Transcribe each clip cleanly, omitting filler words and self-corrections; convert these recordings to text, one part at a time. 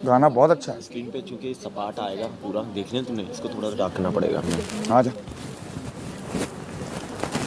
गाना बहुत अच्छा है। स्क्रीन पे चूंकि सपाट आएगा पूरा, देखने तुमने इसको थोड़ा डार्क करना पड़ेगा। आ जा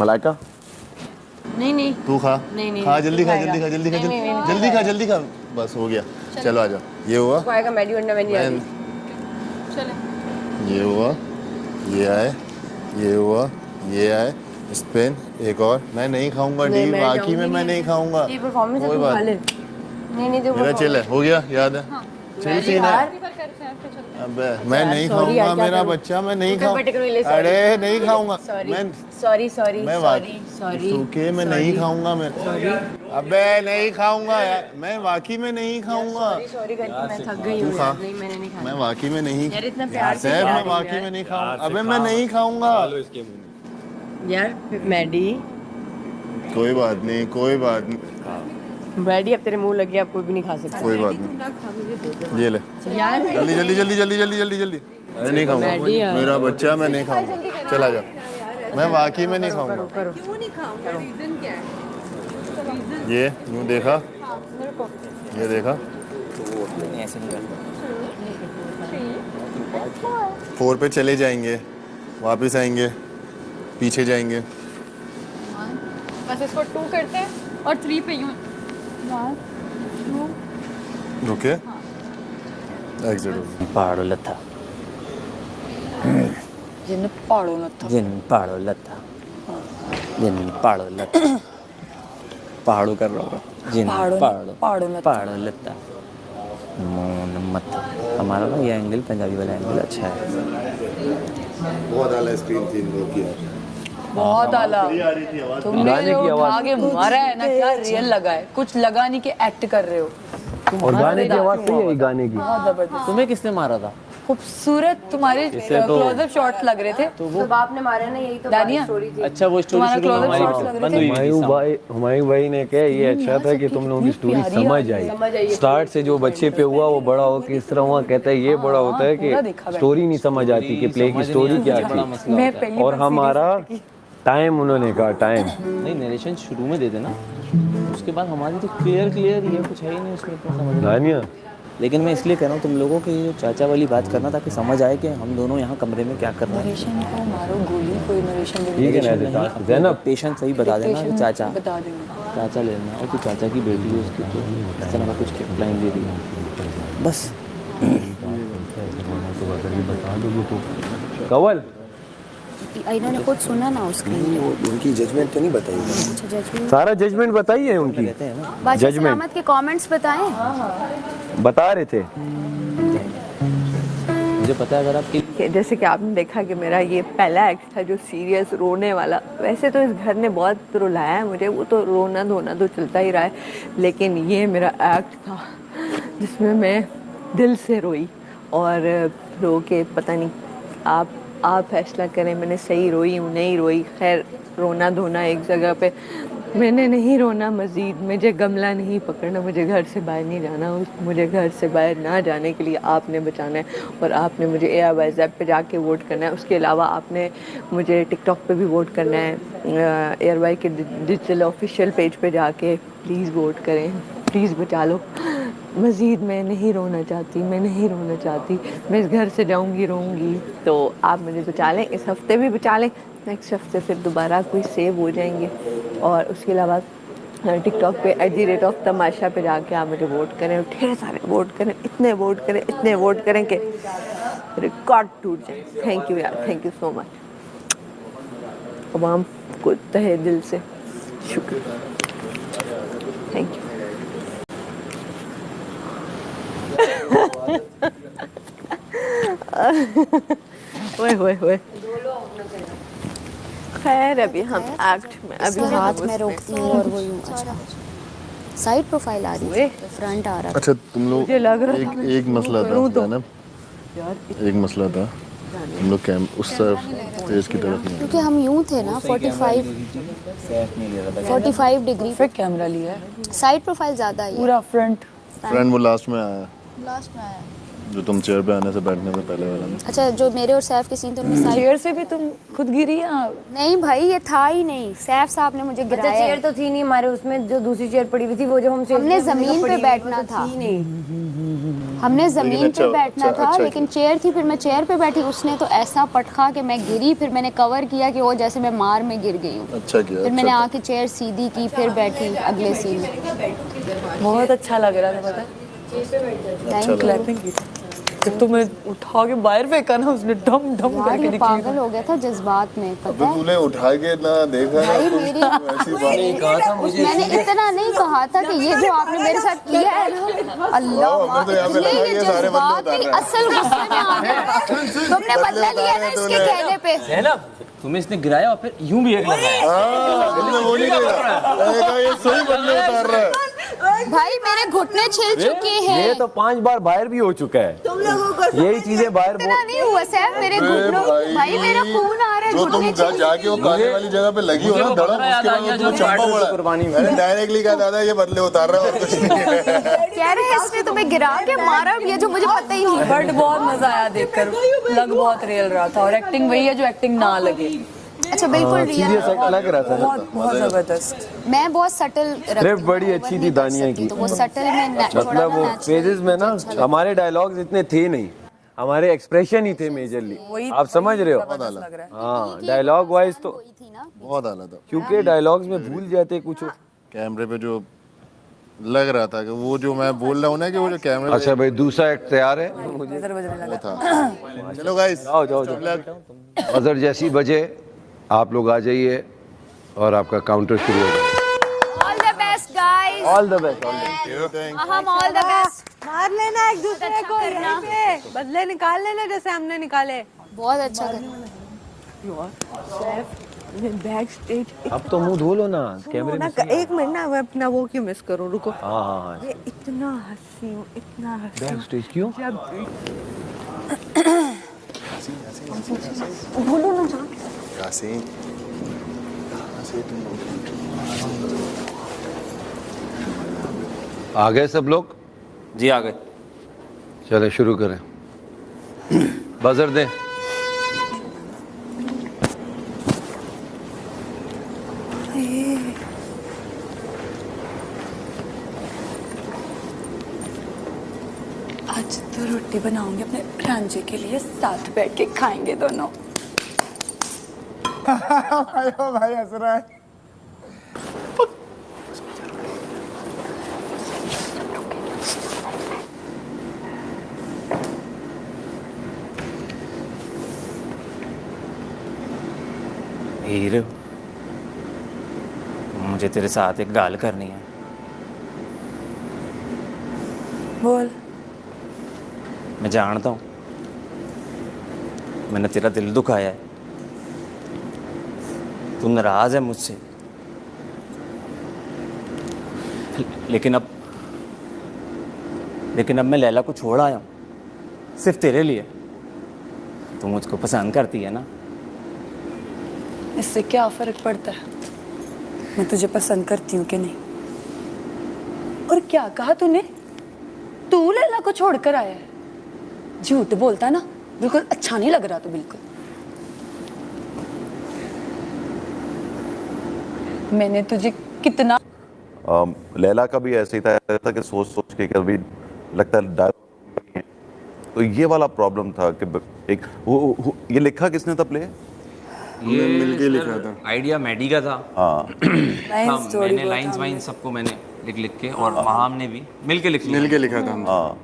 मलाइका, नहीं तू खा। नहीं खा जल्दी खा खाएगा। जल्दी खा जल्दी खा नहीं, नहीं, जल्दी खा जल्दी खा। बस हो गया, चलो आ जाओ। ये हुआ, खाएगा मैडी वरना मैं नहीं आ रही। ये हुआ, ये आए, ये हुआ, ये आए, स्पेन। एक और मैं नहीं खाऊंगा डी, बाकी में मैं नहीं खाऊंगा। ये परफॉर्मेंस कोई तू बात खा ले। नहीं जो मेरा चिल है, हो गया, याद है। चिल सीन है। अबे मैं नहीं खाऊंगा, मेरा बच्चा, मैं नहीं खाऊंगा। अरे नहीं खाऊंगा मैं। सॉरी मैं सूखे में नहीं खाऊंगा मैं। अबे नहीं खाऊंगा यार, मैं वाकई में नहीं खाऊंगा। सॉरी करके मैं थक गई हूं यार। नहीं मैंने नहीं खाया मैं वाकई में नहीं। यार, इतना प्यार से सैफ, मैं वाकई में नहीं खाऊंगा। अबे मैं नहीं खाऊंगा यार। मैडी कोई बात नहीं, कोई बात नहीं, मैडी अब तेरे मुंह लग गया, अब कोई भी नहीं खा सकता। कोई बात नहीं। ये ले यार जल्दी जल्दी जल्दी जल्दी जल्दी जल्दी जल्दी। मैं नहीं खाऊंगा, मेरा बच्चा, मैं नहीं खाऊंगा। चला जा, मैं वाकई में नहीं खाऊंगा। क्यों नहीं खाऊंगा? रीजन क्या है? ये यूं देखा, ये देखा। 4 पे चले जाएंगे, वापस आएंगे, पीछे जाएंगे। बस इसको 2 करते हैं और 3 पे यूं 1 2 ओके, एग्जिट। पहाड़ो लथा, जिन पाड़ो न था। जिन पहाड़ो लथा, जिन पहाड़ो लथा, पहाड़ो कर रहा होगा। जिन पहाड़ो लथा, मोन मत। हमारा ना ये एंगल, पंजाबी वाला एंगल अच्छा है। बहुत आला स्क्रीन थी इन लोग की। बहुत आला। तुमने गाने जो की आवाज। उठा के मारा है ना, क्या रियल लगा है। कुछ लगा नहीं कि एक्ट कर रहे हो। और गाने की आवाज सही है, गाने की। बहुत जबरदस्त, तुम्हें किसने मारा था? खूबसूरत तुम्हारे क्लोजअप शॉट्स लग रहे थे। तो आपने मारे ना, यही तो दानिया स्टोरी थी। अच्छा, वो स्टोरी तुम्हारा शुरू में close-up shots हमारी लग बंद रहे हुई थी। हुमायूं भाई ने कहा ये अच्छा था कि तुम लोगों की स्टोरी समझ आई। स्टार्ट से जो बच्चे पे हुआ वो बड़ा हो के इस तरह हुआ। कहता है ये बड़ा होता है कि स्टोरी नहीं समझ आती कि प्ले की स्टोरी क्या थी। मैं पहली और हमारा टाइम, उन्होंने कहा टाइम नहीं, नरेशन शुरू में दे देना, उसके बाद हमारी तो क्लियर ही है, कुछ है ही नहीं उसमें इतना समझ। दानिया, लेकिन मैं इसलिए कह रहा हूँ तुम लोगों की जो चाचा वाली बात करना, ताकि समझ आए कि हम दोनों यहाँ कमरे में क्या कर रहे हैं। नरेशन को मारो गोली, कोई नरेशन ठीक है ना जैनब, पेशेंट सही बता देना कि चाचा, बता देंगे। चाचा लेना, और तू चाचा की बेटी है उसकी, तो इस तरह का कुछ लाइन दे दी बस। कवल इन्होंने खुद सुना ना उसके। उनकी जजमेंट तो नहीं बताई। अच्छा, जजमेंट सारा जजमेंट बताइए उनकी। बादशाह जजमेंट सलामत के कमेंट्स बताएं। बता रहे थे। मुझे पता है, अगर आप जैसे कि आपने देखा कि मेरा ये पहला एक्ट था जो सीरियस रोने वाला। वैसे तो इस घर ने बहुत रुलाया है मुझे, वो तो रोना धोना तो चलता ही रहा है, लेकिन ये मेरा एक्ट था जिसमें मैं दिल से रोई। और रो के पता नहीं, आप फैसला करें मैंने सही रोई हूँ नहीं रोई। खैर, रोना धोना एक जगह पे, मैंने नहीं रोना मज़ीद, मुझे गमला नहीं पकड़ना, मुझे घर से बाहर नहीं जाना। मुझे घर से बाहर ना जाने के लिए आपने बचाना है, और आपने मुझे एयरवाइज़ पे जाके वोट करना है। उसके अलावा आपने मुझे टिकटॉक पे भी वोट करना है, एयरवाई के डिजिटल ऑफिशियल पेज पे जाके प्लीज़ वोट करें, प्लीज़ बचा लो। मज़ीद मैं नहीं रोना चाहती, मैं नहीं रोना चाहती। मैं इस घर से जाऊंगी रोऊंगी, तो आप मुझे बचा लें, इस हफ्ते भी बचा लें, नेक्स्ट हफ्ते फिर दोबारा कोई सेव हो जाएंगे। और उसके अलावा टिकटॉक पे @तमाशा पे जाके आप मुझे वोट करें, और ढेर सारे वोट करें, इतने वोट करें कि रिकॉर्ड टूट जाए। थैंक यू यार, थैंक यू सो मच। अवाम को तहे दिल से शुक्रिया, थैंक यू। ओए खैर, अभी हम एक्ट में, अभी हाथ में रोकती हूँ और वो यूं। अच्छा, साइड प्रोफाइल आ रही है, फ्रंट आ रहा है। अच्छा, तुम लोग मुझे लग रहा था एक मसला था ना, एक मसला था, हम लोग कैम उस तरफ स्टेज की तरफ नहीं। क्योंकि हम यूं थे ना, 45 डिग्री फिर कैमरा लिया है, साइड प्रोफाइल ज्यादा है। पूरा फ्रंट वो लास्ट में आया, लास्ट में आया, जो तुम चेयर पे आने से बैठने से पहले वाला में। अच्छा, जो मेरे और सैफ के सीन थे उनमें साइड। चेयर से भी तुम खुद गिरी या नहीं भाई, ये था ही नहीं, सैफ साहब ने मुझे गिराया। चेयर तो थी नहीं हमारे उसमें, जो दूसरी चेयर पड़ी हुई थी वो जो हमने जमीन पे बैठना था। हमने जमीन अच्छा- पे बैठना अच्छा- था अच्छा लेकिन चेयर थी, फिर मैं चेयर पे बैठी, उसने तो ऐसा पटखा कि मैं गिरी, फिर मैंने कवर किया कि वो जैसे मैं मार में गिर गई हूँ। अच्छा किया, फिर मैंने अच्छा आके चेयर सीधी की, फिर बैठी अगले सीन में। बहुत अच्छा लग रहा था, पता है थैंक यू। क्लैपिंग की थी। जब तुम्हें उठा के बाहर फेंका ना उसने, डम डम यार करके ये निकली। पागल हो गया था जज्बात में, अबे पता है। तूने उठा के ना देखा ना भाई कुछ मेरी ऐसी बात मैंने इतना नहीं कहा था कि ये जो आपने मेरे साथ किया है ना, अल्लाह हमें तो यहाँ पे इसलिए लगा ये ये सारे बंदे जज्बात उतार नहीं, रहे हैं। असल गुस्से में आ गया। तुमने बदला लिया ना इसके कहने पे। है ना, तुम्हें इसने गिराया और फिर यूं भी एक लगाया। हाँ, तुमने वो नहीं देखा। मैंने कहा ये सही बंदे उतार रहा है। भाई मेरे घुटने छिल चुके हैं। ये तो 5 बार बाहर भी हो चुका है। तुम लोगों को यही चीजें बाहर इतना नहीं हुआ सैफ, मेरे घुटनों, भाई मेरा खून आ रहा है जो तुम घुटने छिल जाके वो काले वाली जगह पे लगी हो ना मुझे वो धड़क, बकरा याद उसके आ बाद गया वो जो चंपा पार्ट पड़ा। कुर्बानी में। मैंने डायरेक्टली कहा दादा ये बदले उतार रहा है और कुछ नहीं है। कह रहे हैं इसने तुम्हें गिरा के मारा, ये जो मुझे पता ही नहीं। बट बहुत मजा आया देखकर, लग बहुत रियल रहा था और एक्टिंग वही है जो एक्टिंग ना लगे। अच्छा बिल्कुल रियल, सीरियस लग रहा था ना। बहुत जबरदस्त। मैं बहुत सटल स्क्रिप्ट बड़ी अच्छी थी दानिया की। तो वो सटल में मतलब वो पेजेस में ना हमारे डायलॉग्स इतने थे नहीं, हमारे एक्सप्रेशन ही थे मेजरली। आप समझ रहे हो? हाँ, डायलॉग वाइज तो थी ना। बहुत आला था। क्योंकि डायलॉग्स में भूल जाते कुछ। कैमरे पे जो लग रहा था कि वो जो मैं बोल रहा हूँ ना कि वो जो कैमरे अच्छा भाई, दूसरा एक्ट तैयार है? पे था। चलो गाइस, जाओ जाओ जाओ। अजर जैसी बजे आप लोग आ जाइए और आपका काउंटर शुरू हो जाए। All the best guys, all the best. हम ऑल द बेस्ट। मार लेना एक दूसरे को, यहीं पे बदले निकाल लेना जैसे हमने निकाले। बहुत अच्छा कर। बैक स्टेज अब तो मुंह धो लो ना कैमरे में। एक मिनट ना, मैं अपना वो क्यों मिस करूं, रुको। हाँ हाँ, ये इतना हंसी हूँ, इतना हंसी बैक स्टेज क्यों? यासीन, आ गए सब लोग? जी आ गए। चले शुरू करें। बजर दे। आज तो रोटी बनाऊंगी अपने रांझे के लिए, साथ बैठ के खाएंगे दोनों। भाई हंस रहा है। हीरो, मुझे तेरे साथ एक गाल करनी है। बोल। मैं जानता हूँ मैंने तेरा दिल दुखाया है, तू नाराज है मुझसे, लेकिन अब मैं लैला को छोड़ आया हूँ सिर्फ तेरे लिए। तू मुझको पसंद करती है ना? इससे क्या फर्क पड़ता है मैं तुझे पसंद करती हूँ कि नहीं? और क्या कहा तूने? तू लैला को छोड़कर आया है? झूठ बोलता ना, बिल्कुल अच्छा नहीं लग रहा तो बिल्कुल। मैंने तुझे कितना लैला का भी ऐसे ही था कि सोच सोच के कभी लगता है डायलॉग, तो ये वाला प्रॉब्लम था कि एक ये लिखा किसने था प्ले? ये मिलके लिखा था, आइडिया मैडी का था। हाँ मैंने लाइंस वाइंस सबको मैंने लिख के, और महाम ने भी मिलके लिखा था। हाँ,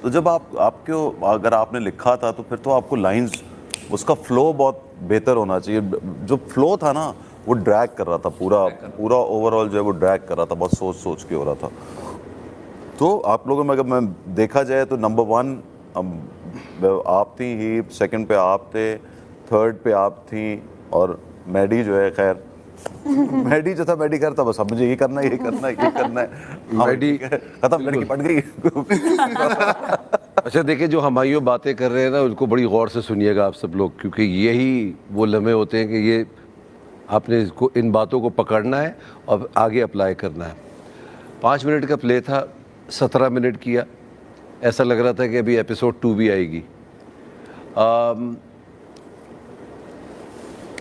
तो जब आपको अगर आपने लिखा था तो फिर तो आपको लाइंस, उसका फ्लो बहुत बेहतर होना चाहिए। जो फ्लो था ना वो ड्रैग कर रहा था, पूरा ओवरऑल जो है वो ड्रैग कर रहा था, बहुत सोच सोच के हो रहा था। तो आप लोगों में अगर मैं देखा जाए तो नंबर 1 आप थी, ही सेकंड पे आप थे, थर्ड पे आप थी, और मैडी जो है, खैर मैडी जो था मैडी करता बस, अब मुझे ये करना है, ये करना है, ये करना है। मैडी खत्म, लड़की पट गई। अच्छा देखिए, जो हमायूं बातें कर रहे हैं ना उनको बड़ी गौर से सुनिएगा आप सब लोग, क्योंकि यही वो लम्हे होते हैं कि ये आपने इसको, इन बातों को पकड़ना है और आगे अप्लाई करना है। 5 मिनट का प्ले था, 17 मिनट किया। ऐसा लग रहा था कि अभी एपिसोड 2 भी आएगी।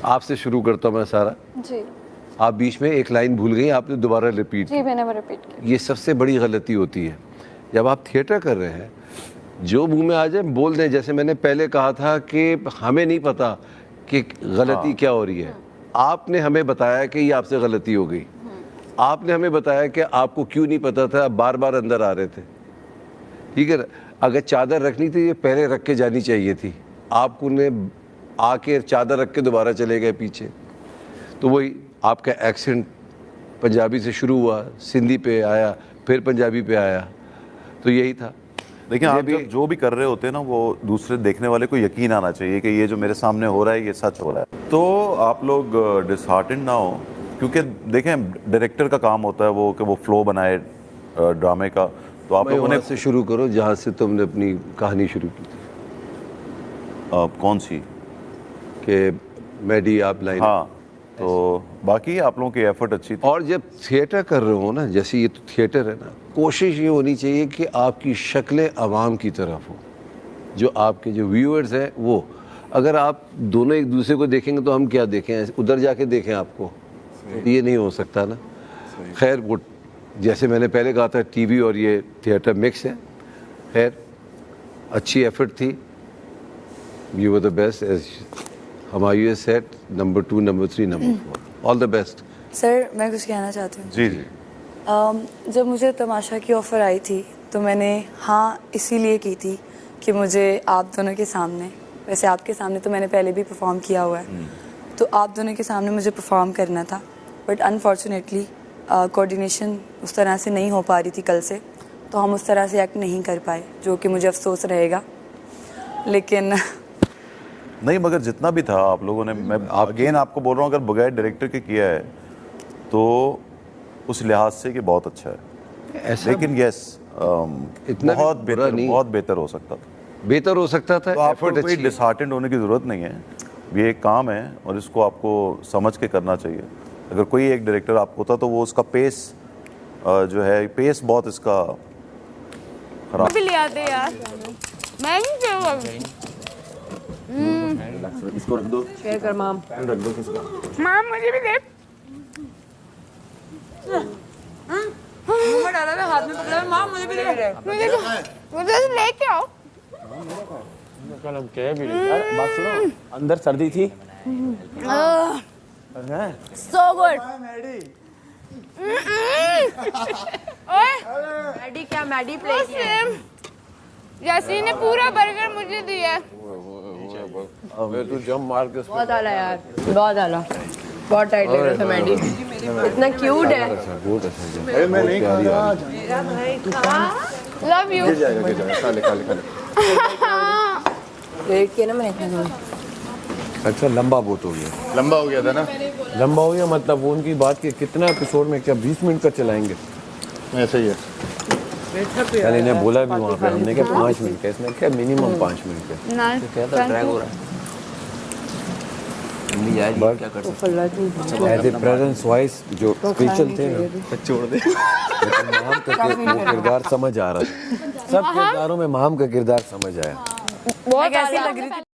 आपसे शुरू करता हूँ मैं सारा जी। आप बीच में एक लाइन भूल गई, आपने दोबारा रिपीट जी मैंने वो रिपीट किया। ये सबसे बड़ी गलती होती है जब आप थिएटर कर रहे हैं। जो मुंह में आ जाए बोल दें। जैसे मैंने पहले कहा था कि हमें नहीं पता कि गलती क्या हो रही है, आपने हमें बताया कि ये आपसे गलती हो गई, आपने हमें बताया कि आपको क्यों नहीं पता था, बार बार अंदर आ रहे थे, ठीक है। अगर चादर रखनी थी ये पहले रख के जानी चाहिए थी, आपको ने आके चादर रख के दोबारा चले गए पीछे। तो वही आपका एक्सेंट पंजाबी से शुरू हुआ, सिंधी पे आया, फिर पंजाबी पे आया, तो यही था। देखिए आप भी- जब जो भी कर रहे होते हैं ना, वो दूसरे देखने वाले को यकीन आना चाहिए कि ये जो मेरे सामने हो रहा है ये सच हो रहा है। तो आप लोग डिसहार्टेंड ना हो, क्योंकि देखें डायरेक्टर का काम होता है वो कि वो फ्लो बनाए ड्रामे का। तो आप लोगों ने से शुरू करो जहाँ से तुमने अपनी कहानी शुरू की थी, कौन सी? कि मैडी आप लाइन। हाँ, तो बाकी आप लोगों की एफर्ट अच्छी थी। और जब थिएटर कर रहे हो ना, जैसे ये तो थिएटर है ना, कोशिश ये होनी चाहिए कि आपकी शक्लें आवाम की तरफ हो, जो आपके जो व्यूअर्स हैं वो। अगर आप दोनों एक दूसरे को देखेंगे तो हम क्या देखें, उधर जाके देखें आपको, ये नहीं हो सकता ना। खैर वो जैसे मैंने पहले कहा था, टीवी और ये थिएटर मिक्स है। खैर अच्छी एफर्ट थी, you were the best as Humayun set, number 2, number 3, number 4, all the best. Sir मैं कुछ कहना चाहती हूँ। जी जी। जब मुझे तमाशा की ऑफ़र आई थी तो मैंने हाँ इसीलिए की थी कि मुझे आप दोनों के सामने, वैसे आपके सामने तो मैंने पहले भी परफॉर्म किया हुआ है, तो आप दोनों के सामने मुझे परफॉर्म करना था। बट अनफॉर्चुनेटली कोऑर्डिनेशन उस तरह से नहीं हो पा रही थी कल से, तो हम उस तरह से एक्ट नहीं कर पाए, जो कि मुझे अफसोस रहेगा। लेकिन नहीं, मगर जितना भी था आप लोगों ने, मैं अगेन आपको बोल रहा हूँ, अगर बगैर डायरेक्टर के किया है तो उस लिहाज से कि बहुत अच्छा है। ऐसा लेकिन यस, इतना बहुत भी बुरा बेहतर, नहीं। बहुत बेहतर हो सकता था। बेहतर हो सकता था। तो आपको एफर्ट कोई अच्छी है। डिसहार्टेंड होने की ज़रूरत नहीं है, ये एक काम है और इसको आपको समझ के करना चाहिए। अगर कोई एक डायरेक्टर आपको होता तो वो उसका पेस जो है, पेस बहुत इसका खराब। भी ले आते यार, मैं नहीं चाहिए इसको रख दो, शेयर कर माम। रख दो किसका। माँ मुझे भी दे। हाथ में पकड़ा, माँ मुझे भी दे। मुझे लेके आओ। कल हम कह भी रहे यार, बात सुनो, अंदर सर्दी थी। So good. ओए मैडी क्या मैडी प्लेट है? यासीन ने पूरा बर्गर मुझे दिया। तू जंप मार के बहुत आला यार, बहुत आला, बहुत टाइट लग रहा था मैडी, इतना क्यूट है। अरे मैं नहीं खा रहा आज। Love you. वेट किया ना मैंने इतना। अच्छा लंबा बहुत हो गया, लंबा हो गया था ना, लंबा हो गया मतलब वो उनकी बात की कितना एपिसोड में, क्या 20 मिनट का चलाएंगे? ऐसा ही है। कल इन्हें बोला भी वहाँ पे हमने कि 5 मिनट का, इसने क्या मिनिमम 5 मिनट का। ना कहता ड्रैग हो रहा है। क्या कर सकते एज ए प्रेजेंस वॉइस जो स्पेशल थे ना, छोड़ दे। माम का वो किरदार समझ आ रहा था, सब किरदारों में माम का किरदार समझ आया। बहुत कैसी लग रही थी।